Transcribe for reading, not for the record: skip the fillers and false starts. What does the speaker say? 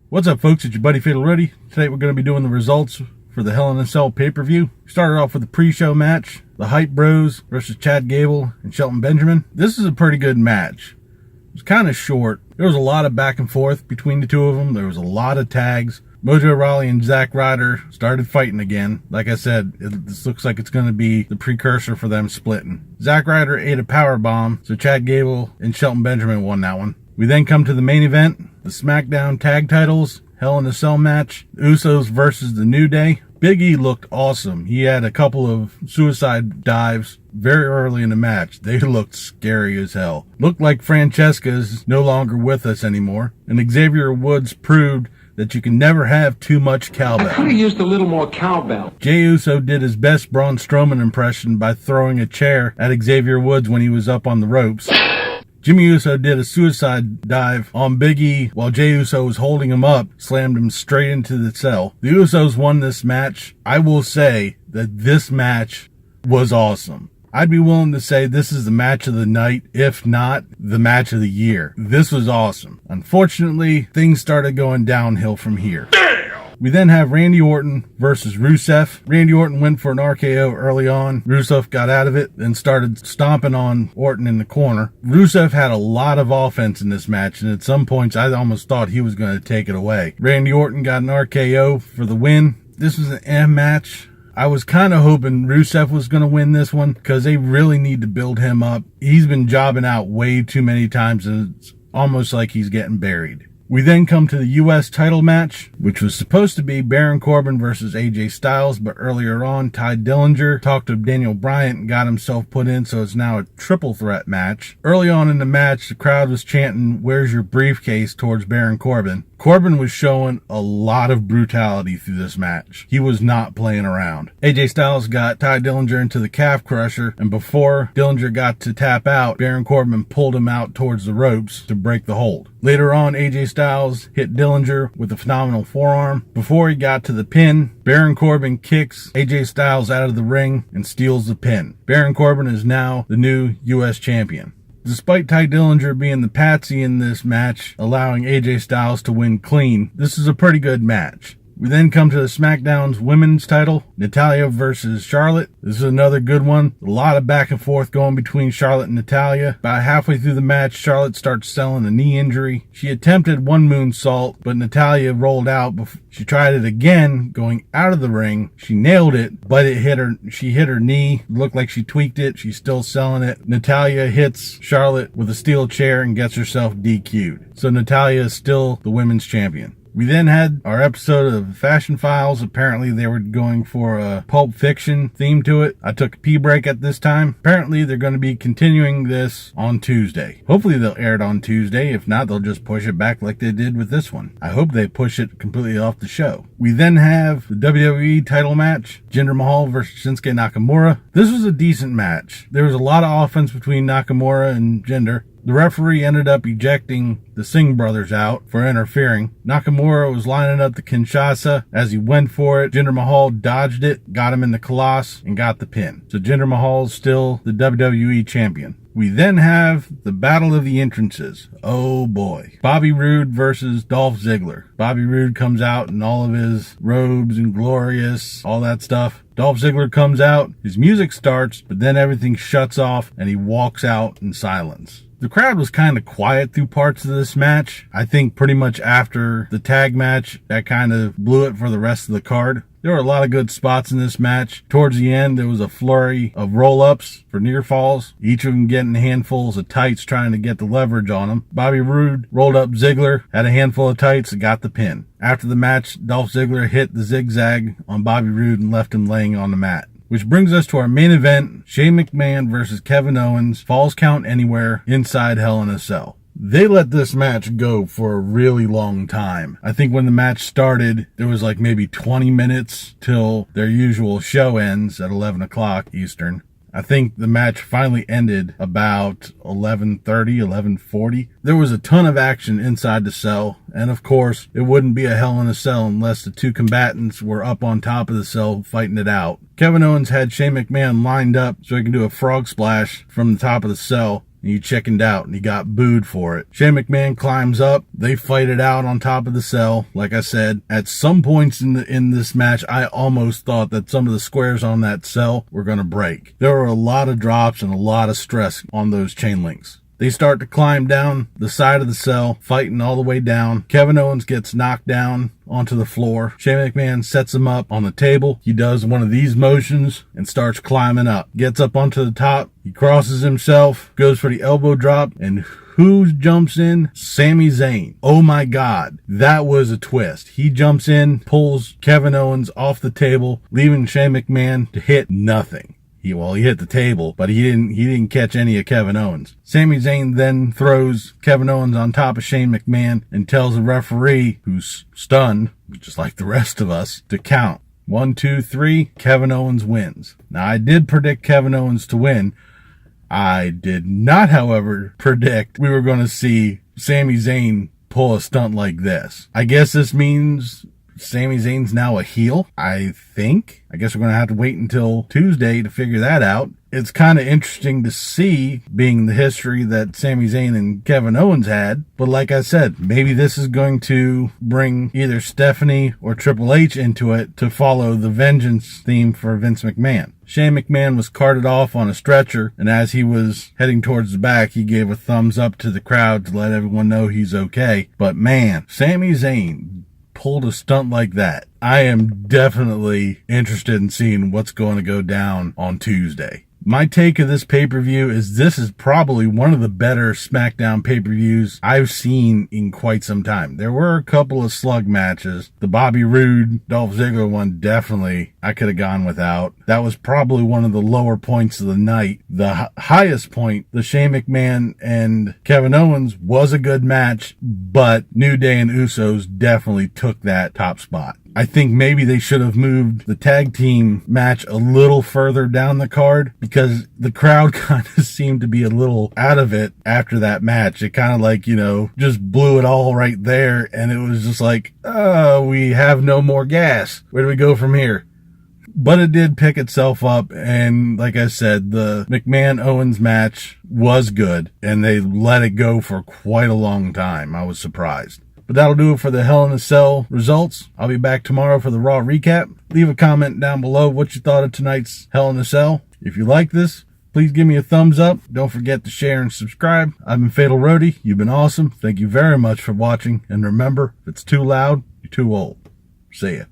What's up, folks? It's your buddy Fatalroadie. Today we're going to be doing the results for the Hell in a Cell pay-per-view. Started off with the pre-show match, the Hype Bros versus Chad Gable and Shelton Benjamin. This is a pretty good match. It was kind of short. There was a lot of back and forth between the two of them. There was a lot of tags. Mojo Rawley and Zack Ryder started fighting again. Like I said, this looks like it's going to be the precursor for them splitting. Zack Ryder ate a power bomb, so Chad Gable and Shelton Benjamin won that one. We then come to the main event, the SmackDown Tag Titles, Hell in a Cell match, the Usos versus the New Day. Big E looked awesome. He had a couple of suicide dives very early in the match. They looked scary as hell. Looked like Francesca's no longer with us anymore. And Xavier Woods proved that you can never have too much cowbell. I could have used a little more cowbell. Jey Uso did his best Braun Strowman impression by throwing a chair at Xavier Woods when he was up on the ropes. Jimmy Uso did a suicide dive on Big E while Jey Uso was holding him up, slammed him straight into the cell. The Usos won this match. I will say that this match was awesome. I'd be willing to say this is the match of the night, if not the match of the year. This was awesome. Unfortunately, things started going downhill from here. We then have Randy Orton versus Rusev. Randy Orton went for an RKO early on. Rusev got out of it and started stomping on Orton in the corner. Rusev had a lot of offense in this match, and at some points I almost thought he was going to take it away. Randy Orton got an RKO for the win. This was an M match. I was kind of hoping Rusev was going to win this one because they really need to build him up. He's been jobbing out way too many times, and it's almost like he's getting buried. We then come to the U.S. title match, which was supposed to be Baron Corbin versus AJ Styles, but earlier on, Ty Dillinger talked to Daniel Bryan and got himself put in, so it's now a triple threat match. Early on in the match, the crowd was chanting, "Where's your briefcase?" towards Baron Corbin. Corbin was showing a lot of brutality through this match. He was not playing around. AJ Styles got Ty Dillinger into the calf crusher, and before Dillinger got to tap out, Baron Corbin pulled him out towards the ropes to break the hold. Later on, AJ Styles hit Dillinger with a phenomenal forearm. Before he got to the pin, Baron Corbin kicks AJ Styles out of the ring and steals the pin. Baron Corbin is now the new U.S. champion. Despite Ty Dillinger being the patsy in this match, allowing AJ Styles to win clean, this is a pretty good match. We then come to the SmackDown's women's title, Natalya versus Charlotte. This is another good one. A lot of back and forth going between Charlotte and Natalya. About halfway through the match, Charlotte starts selling a knee injury. She attempted one moonsault, but Natalya rolled out. She tried it again, going out of the ring. She nailed it, but it hit her. She hit her knee. It looked like she tweaked it. She's still selling it. Natalya hits Charlotte with a steel chair and gets herself DQ'd. So Natalya is still the women's champion. We then had our episode of Fashion Files. Apparently they were going for a Pulp Fiction theme to it. I took a pee break at this time. Apparently they're going to be continuing this on Tuesday. Hopefully they'll air it on Tuesday. If not, they'll just push it back like they did with this one. I hope they push it completely off the show. We then have the WWE title match, Jinder Mahal versus Shinsuke Nakamura. This was a decent match. There was a lot of offense between Nakamura and Jinder. The referee ended up ejecting the Singh brothers out for interfering. Nakamura was lining up the Kinshasa. As he went for it, Jinder Mahal dodged it, got him in the Colossus, and got the pin. So Jinder Mahal is still the WWE champion. We then have the Battle of the Entrances. Oh boy. Bobby Roode versus Dolph Ziggler. Bobby Roode comes out in all of his robes and glorious, all that stuff. Dolph Ziggler comes out, his music starts, but then everything shuts off and he walks out in silence. The crowd was kind of quiet through parts of this match. I think pretty much after the tag match, that kind of blew it for the rest of the card. There were a lot of good spots in this match. Towards the end, there was a flurry of roll-ups for near falls, each of them getting handfuls of tights trying to get the leverage on them. Bobby Roode rolled up Ziggler, had a handful of tights, and got the pin. After the match, Dolph Ziggler hit the zigzag on Bobby Roode and left him laying on the mat. Which brings us to our main event, Shane McMahon versus Kevin Owens, Falls Count Anywhere, inside Hell in a Cell. They let this match go for a really long time. I think when the match started, there was like maybe 20 minutes till their usual show ends at 11 o'clock Eastern. I think the match finally ended about 11:30, 11:40. There was a ton of action inside the cell, and of course, it wouldn't be a Hell in a Cell unless the two combatants were up on top of the cell fighting it out. Kevin Owens had Shane McMahon lined up so he can do a frog splash from the top of the cell. and he chickened out and he got booed for it. Shane McMahon climbs up. They fight it out on top of the cell. Like I said, at some points in this match, I almost thought that some of the squares on that cell were going to break. There were a lot of drops and a lot of stress on those chain links. They start to climb down the side of the cell, fighting all the way down. Kevin Owens gets knocked down onto the floor. Shane McMahon sets him up on the table. He does one of these motions and starts climbing up. Gets up onto the top. He crosses himself, goes for the elbow drop, and who jumps in? Sami Zayn. Oh my God. That was a twist. He jumps in, pulls Kevin Owens off the table, leaving Shane McMahon to hit nothing. He hit the table, but he didn't catch any of Kevin Owens. Sami Zayn then throws Kevin Owens on top of Shane McMahon and tells the referee, who's stunned, just like the rest of us, to count. 1, 2, 3, Kevin Owens wins. Now, I did predict Kevin Owens to win. I did not, however, predict we were going to see Sami Zayn pull a stunt like this. I guess this means Sami Zayn's now a heel, I think. I guess we're going to have to wait until Tuesday to figure that out. It's kind of interesting to see, being the history that Sami Zayn and Kevin Owens had. But like I said, maybe this is going to bring either Stephanie or Triple H into it to follow the vengeance theme for Vince McMahon. Shane McMahon was carted off on a stretcher, and as he was heading towards the back, he gave a thumbs up to the crowd to let everyone know he's okay. But man, Sami Zayn pulled a stunt like that. I am definitely interested in seeing what's going to go down on Tuesday. My take of this pay-per-view is this is probably one of the better SmackDown pay-per-views I've seen in quite some time. There were a couple of slug matches. The Bobby Roode, Dolph Ziggler one, definitely I could have gone without. That was probably one of the lower points of the night. The highest point, the Shane McMahon and Kevin Owens, was a good match, but New Day and Usos definitely took that top spot. I think maybe they should have moved the tag team match a little further down the card, because the crowd kind of seemed to be a little out of it after that match. It kind of like, just blew it all right there. And it was just like, we have no more gas. Where do we go from here? But it did pick itself up. And like I said, the McMahon-Owens match was good, and they let it go for quite a long time. I was surprised. But that'll do it for the Hell in a Cell results. I'll be back tomorrow for the Raw recap. Leave a comment down below what you thought of tonight's Hell in a Cell. If you like this, please give me a thumbs up. Don't forget to share and subscribe. I've been Fatalroadie. You've been awesome. Thank you very much for watching. And remember, if it's too loud, you're too old. See ya.